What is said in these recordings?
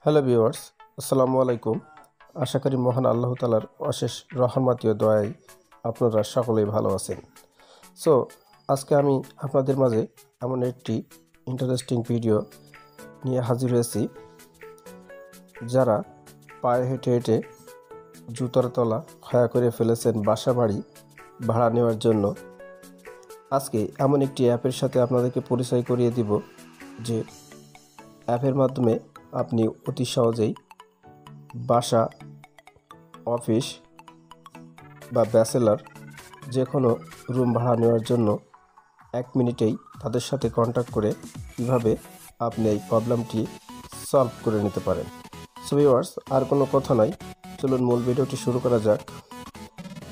Hello viewers, আসসালামু আলাইকুম। আশা করি মহান আল্লাহ তাআলার অশেষ রহমত ও দয়ায় আপনারা সকলেই ভালো আছেন। সো আজকে আমি আপনাদের মাঝে এমন একটি ইন্টারেস্টিং ভিডিও নিয়ে হাজির হয়েছি। যারা পায়ে হেঁটে হেঁটে জুতার তলা ক্ষয় করে ফেলেছেন বাসা বাড়ি ভাড়া নেওয়ার জন্য, আজকে এমন একটি অ্যাপের সাথে আপনাদেরকে পরিচয় করিয়ে দিব যে অ্যাপের মাধ্যমে আপনি অতি সহজেই বাসা, অফিস বা ব্যাচেলার যে কোনো রুম ভাড়া নেওয়ার জন্য 1 মিনিটেই তাদের সাথে কন্ট্যাক্ট করে কীভাবে আপনি এই প্রবলেমটি সলভ করে নিতে পারেন। সো ভিউয়ার্স, আর কোনো কথা নয়, চলুন মূল ভিডিওটি শুরু করা যাক।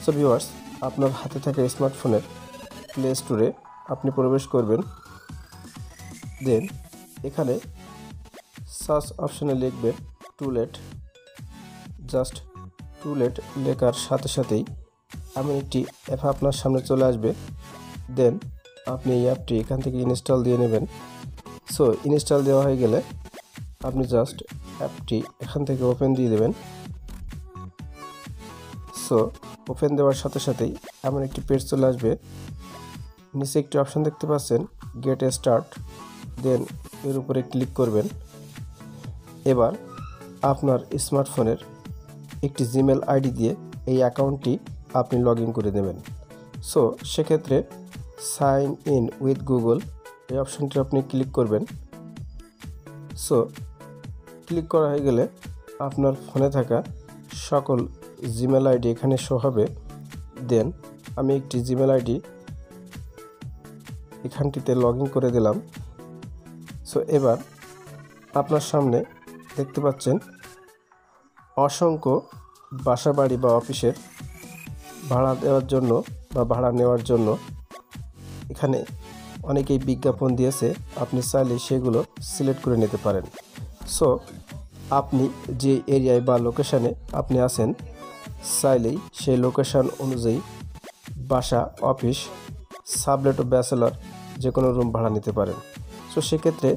সো ভিউয়ার্স, আপনার হাতে থাকা স্মার্টফোনের প্লে স্টোরে আপনি প্রবেশ করবেন। দেন এখানে সার্চ অপশানে লিখবেন টুলেট। জাস্ট টুলেট লেখার সাথে সাথেই এমন একটি অ্যাপ আপনার সামনে চলে আসবে। দেন আপনি এই অ্যাপটি এখান থেকে ইনস্টল দিয়ে নেবেন। সো ইনস্টল দেওয়া হয়ে গেলে আপনি জাস্ট অ্যাপটি এখান থেকে ওপেন দিয়ে দেবেন। সো ওপেন দেওয়ার সাথে সাথেই এমন একটি পেজ চলে আসবে। নিচে একটি অপশান দেখতে পাচ্ছেন গেট স্টার্ট। দেন এর উপরে ক্লিক করবেন। এবার আপনার স্মার্টফোনের একটি জিমেল আইডি দিয়ে এই অ্যাকাউন্টটি আপনি লগ ইন করে দেবেন। সো সেক্ষেত্রে সাইন ইন উইথ গুগল এই অপশানটি আপনি ক্লিক করবেন। সো ক্লিক করা হয়ে গেলে আপনার ফোনে থাকা সকল জিমেল আইডি এখানে শো হবে। দেন আমি একটি জিমেল আইডি এখানটিতে লগ ইন করে দিলাম। সো এবার আপনার সামনে দেখতে পাচ্ছেন অসংখ্য বাসা বাড়ি বা অফিসের ভাড়া দেওয়ার জন্য বা ভাড়া নেওয়ার জন্য এখানে অনেকেই বিজ্ঞাপন দিয়েছে। আপনি চাইলে সেগুলো সিলেক্ট করে নিতে পারেন। সো আপনি যে এরিয়ায় বা লোকেশানে আপনি আছেন, চাইলেই সেই লোকেশান অনুযায়ী বাসা, অফিস, সাবলেট ও ব্যাচেলর যে কোনো রুম ভাড়া নিতে পারেন। সো সেক্ষেত্রে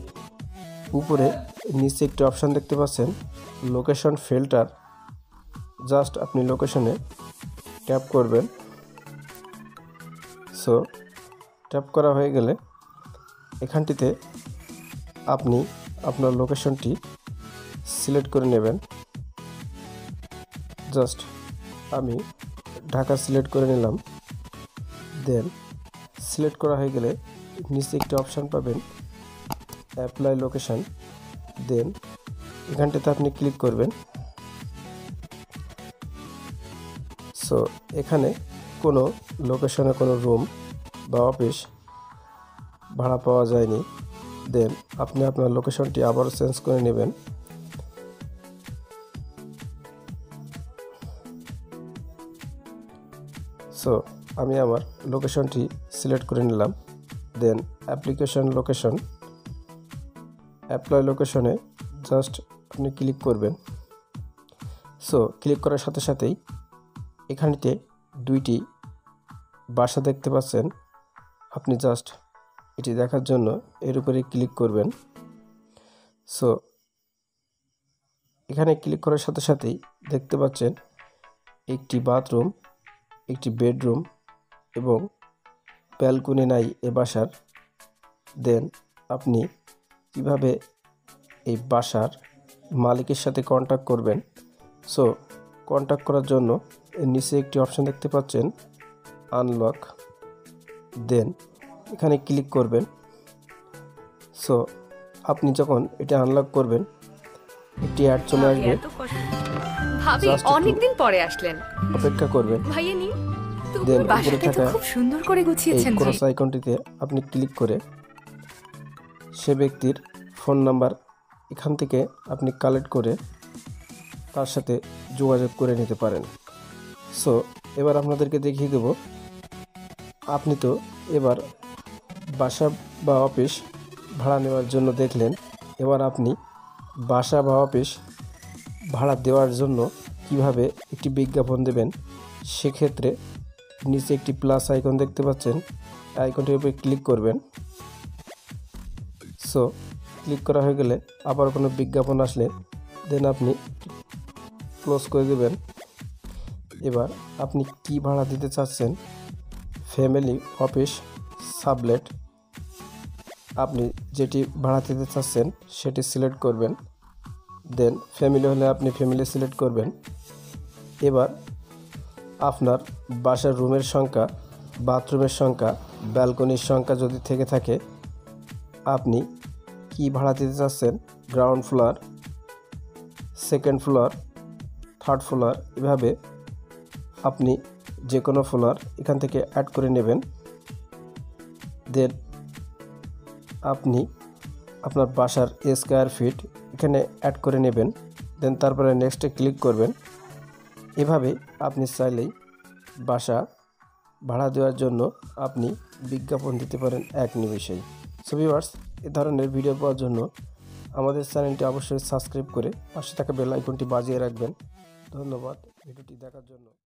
উপরে নিচে একটি অপশান দেখতে পাচ্ছেন লোকেশন ফিল্টার। জাস্ট আপনি লোকেশনে ট্যাপ করবেন। সো ট্যাপ করা হয়ে গেলে এখানটিতে আপনি আপনার লোকেশনটি সিলেক্ট করে নেবেন। জাস্ট আমি ঢাকা সিলেক্ট করে নিলাম। দেন সিলেক্ট করা হয়ে গেলে নিচে একটি অপশান পাবেন অ্যাপ্লাই লোকেশন। দেন এখানটাতে আপনি ক্লিক করবেন। সো এখানে কোনো লোকেশনে কোনো রুম বা অফিস ভাড়া পাওয়া যায়নি। দেন আপনি আপনার লোকেশনটি আবার চেঞ্জ করে নেবেন। সো আমি আমার লোকেশনটি সিলেক্ট করে নিলাম। দেন অ্যাপ্লিকেশন লোকেশন, অ্যাপ্লাই লোকেশনে জাস্ট আপনি ক্লিক করবেন। সো ক্লিক করার সাথে সাথেই এখানেতে দুইটি বাসা দেখতে পাচ্ছেন। আপনি জাস্ট এটি দেখার জন্য এর উপরে ক্লিক করবেন। সো এখানে ক্লিক করার সাথে সাথেই দেখতে পাচ্ছেন একটি বাথরুম, একটি বেডরুম এবং ব্যালকনি নাই এ বাসার। দেন আপনি কিভাবে এই বাসার মালিকের সাথে কন্ট্যাক্ট করবেন। সো কন্ট্যাক্ট করার জন্য এর নিচে একটি অপশান দেখতে পাচ্ছেন আনলক। দেন এখানে ক্লিক করবেন। সো আপনি যখন এটা আনলক করবেন একটি অ্যাড চলে আসবে। ভাবি অনেকদিন পরে আসলেন, অপেক্ষা করবেন। ভাইয়া নি দেন উপরে থাকা খুব সুন্দর করে গুছিয়েছেন। এই ক্রস আইকনটিতে আপনি ক্লিক করে সে ব্যক্তির ফোন নাম্বার এখান থেকে আপনি কালেক্ট করে তার সাথে যোগাযোগ করে নিতে পারেন। সো এবার আপনাদেরকে দেখিয়ে দেব। আপনি তো এবার বাসা বা অফিস ভাড়া নেওয়ার জন্য দেখলেন। এবার আপনি বাসা বা অফিস ভাড়া দেওয়ার জন্য কিভাবে একটি বিজ্ঞাপন দেবেন, সেক্ষেত্রে নিচে একটি প্লাস আইকন দেখতে পাচ্ছেন, আইকনটির উপরে ক্লিক করবেন। সো ক্লিক করা হয়ে গেলে আবার কোনো বিজ্ঞাপন আসলে দেন আপনি ক্লোজ করে দেবেন। এবার আপনি কি ভাড়া দিতে চাচ্ছেন, ফ্যামিলি, অফিস, সাবলেট, আপনি যেটি ভাড়া দিতে চাচ্ছেন সেটি সিলেক্ট করবেন। দেন ফ্যামিলি হলে আপনি ফ্যামিলি সিলেক্ট করবেন। এবার আপনার বাসার রুমের সংখ্যা, বাথরুমের সংখ্যা, ব্যালকনির সংখ্যা যদি থেকে থাকে, আপনি কি ভাড়া দিতে চাচ্ছেন, ground floor, second floor, third floor, এভাবে আপনি যে কোনো ফ্লোর এখান থেকে অ্যাড করে নেবেন। দেন আপনি আপনার বাসার স্কোয়ার ফিট এখানে অ্যাড করে নেবেন। দেন তারপরে নেক্সটে ক্লিক করবেন। এভাবে আপনি চাইলেই বাসা ভাড়া দেওয়ার জন্য আপনি বিজ্ঞাপন দিতে পারেন এক নিমেষেই। সো ভিউয়ার্স, এ ধরনের ভিডিও পাওয়ার জন্য আমাদের চ্যানেলটি অবশ্যই সাবস্ক্রাইব করে পাশে থাকা বেল আইকনটি বাজিয়ে রাখবেন। ধন্যবাদ ভিডিওটি দেখার জন্য।